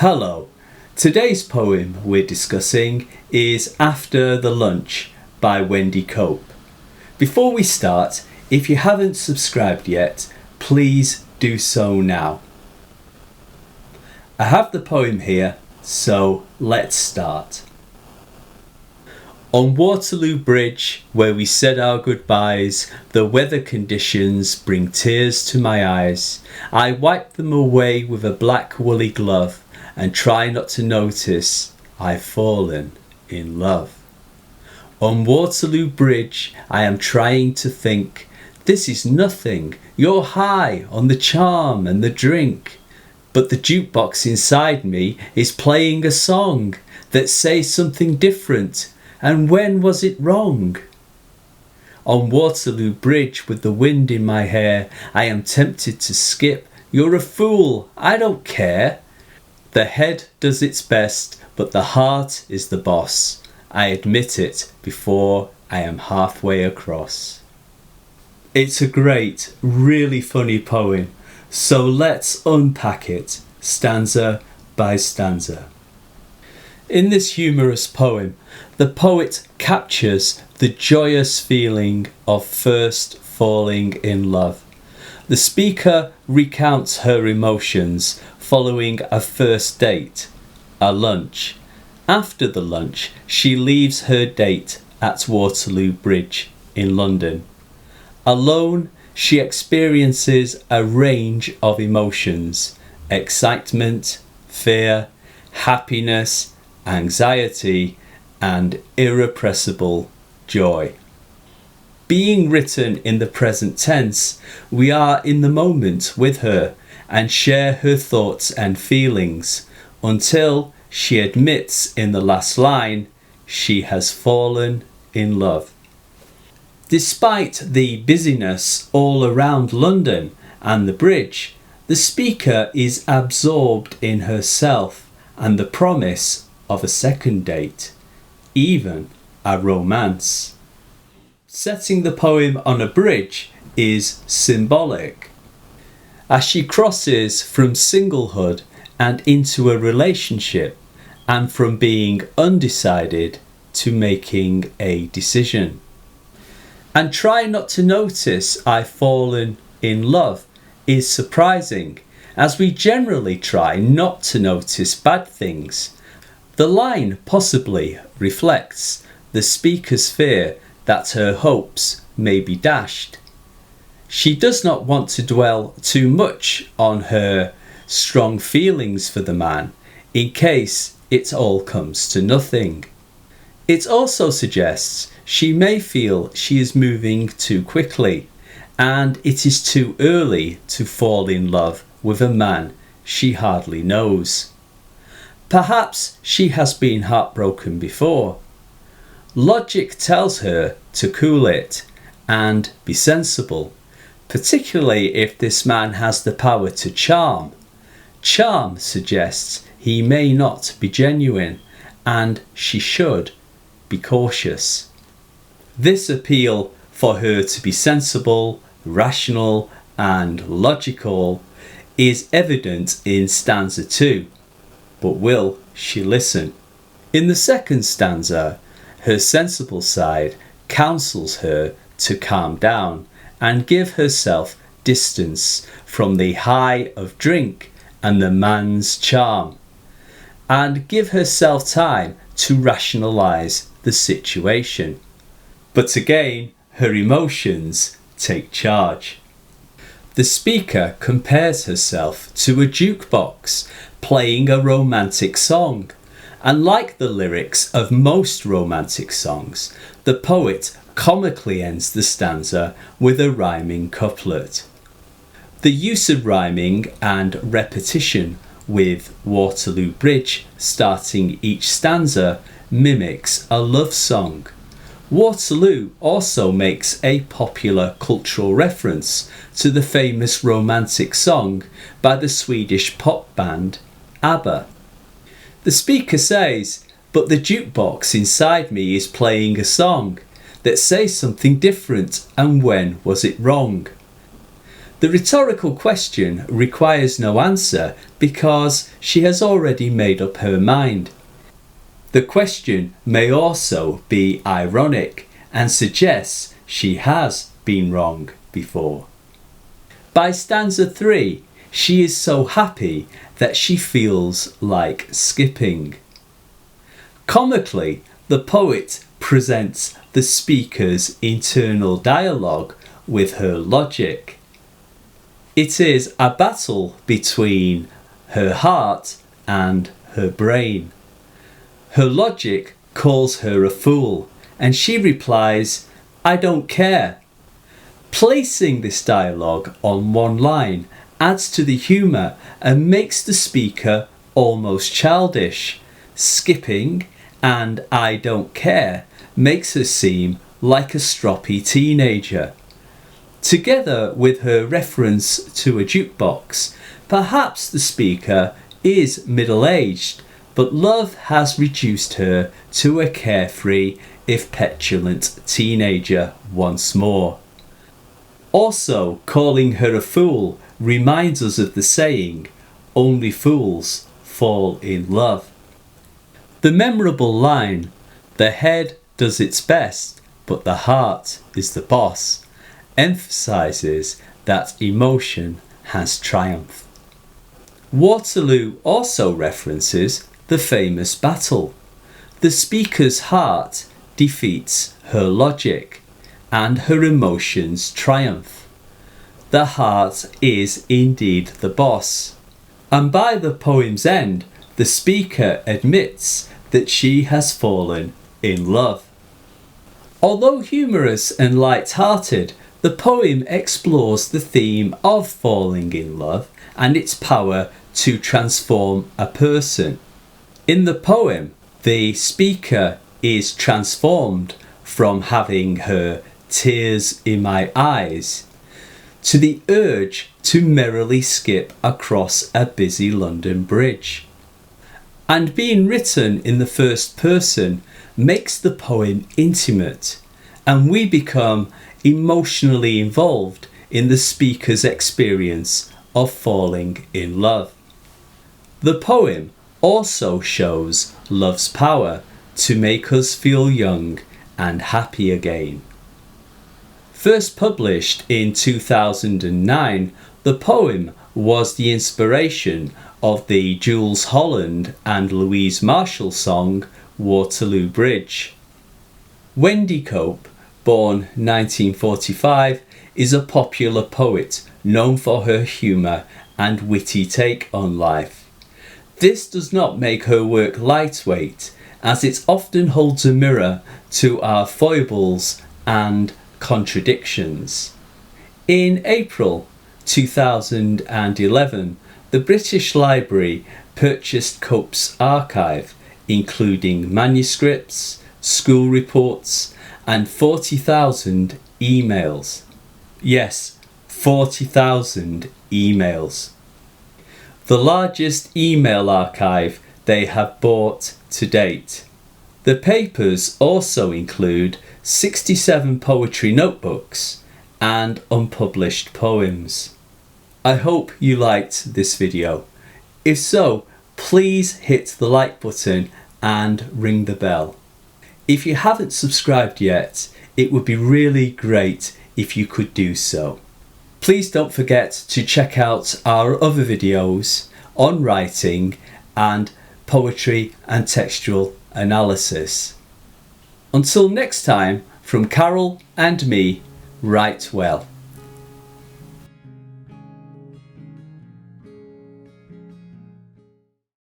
Hello. Today's poem we're discussing is After the Lunch by Wendy Cope. Before we start, if you haven't subscribed yet, please do so now. I have the poem here, so let's start. On Waterloo Bridge, where we said our goodbyes, the weather conditions bring tears to my eyes. I wipe them away with a black woolly glove and try not to notice I've fallen in love. On Waterloo Bridge, I am trying to think, this is nothing, you're high on the charm and the drink. But the jukebox inside me is playing a song that says something different, and when was it wrong? On Waterloo Bridge with the wind in my hair, I am tempted to skip. You're a fool, I don't care. The head does its best, but the heart is the boss. I admit it before I am halfway across. It's a great, really funny poem, so let's unpack it stanza by stanza. In this humorous poem, the poet captures the joyous feeling of first falling in love. The speaker recounts her emotions following a first date, a lunch. After the lunch, she leaves her date at Waterloo Bridge in London. Alone, she experiences a range of emotions: excitement, fear, happiness, anxiety, and irrepressible joy. Being written in the present tense, we are in the moment with her and share her thoughts and feelings until she admits in the last line she has fallen in love. Despite the busyness all around London and the bridge, the speaker is absorbed in herself and the promise of a second date, even a romance. Setting the poem on a bridge is symbolic. As she crosses from singlehood and into a relationship, and from being undecided to making a decision. And try not to notice I've fallen in love is surprising, as we generally try not to notice bad things. The line possibly reflects the speaker's fear that her hopes may be dashed. She does not want to dwell too much on her strong feelings for the man in case it all comes to nothing. It also suggests she may feel she is moving too quickly and it is too early to fall in love with a man she hardly knows. Perhaps she has been heartbroken before. Logic tells her to cool it and be sensible, particularly if this man has the power to charm. Charm suggests he may not be genuine, and she should be cautious. This appeal for her to be sensible, rational, and logical is evident in stanza 2. But will she listen? In the second stanza, her sensible side counsels her to calm down and give herself distance from the high of drink and the man's charm, and give herself time to rationalise the situation. But again, her emotions take charge. The speaker compares herself to a jukebox playing a romantic song, and like the lyrics of most romantic songs, the poet comically ends the stanza with a rhyming couplet. The use of rhyming and repetition with Waterloo Bridge starting each stanza mimics a love song. Waterloo also makes a popular cultural reference to the famous romantic song by the Swedish pop band ABBA. The speaker says, but the jukebox inside me is playing a song that says something different, and when was it wrong? The rhetorical question requires no answer because she has already made up her mind. The question may also be ironic and suggests she has been wrong before. By stanza 3, she is so happy that she feels like skipping. Comically, the poet presents the speaker's internal dialogue with her logic. It is a battle between her heart and her brain. Her logic calls her a fool, and she replies, "I don't care." Placing this dialogue on one line adds to the humour and makes the speaker almost childish. Skipping and "I don't care" makes her seem like a stroppy teenager. Together with her reference to a jukebox, perhaps the speaker is middle-aged, but love has reduced her to a carefree, if petulant, teenager once more. Also, calling her a fool reminds us of the saying, "Only fools fall in love." The memorable line, "The head does its best, but the heart is the boss," emphasises that emotion has triumphed. Waterloo also references the famous battle. The speaker's heart defeats her logic, and her emotions triumph. The heart is indeed the boss, and by the poem's end, the speaker admits that she has fallen in love. Although humorous and light-hearted, the poem explores the theme of falling in love and its power to transform a person. In the poem, the speaker is transformed from having her tears in my eyes to the urge to merrily skip across a busy London bridge. And being written in the first person makes the poem intimate, and we become emotionally involved in the speaker's experience of falling in love. The poem also shows love's power to make us feel young and happy again. First published in 2009, the poem was the inspiration of the Jools Holland and Louise Marshall song Waterloo Bridge. Wendy Cope, born 1945, is a popular poet known for her humour and witty take on life. This does not make her work lightweight, as it often holds a mirror to our foibles and contradictions. In April 2011, the British Library purchased Cope's archive, including manuscripts, school reports, and 40,000 emails. Yes, 40,000 emails. The largest email archive they have bought to date. The papers also include 67 poetry notebooks and unpublished poems. I hope you liked this video. If so, please hit the like button and ring the bell. If you haven't subscribed yet, it would be really great if you could do so. Please don't forget to check out our other videos on writing and poetry and textual analysis. Until next time, from Carol and me, write well.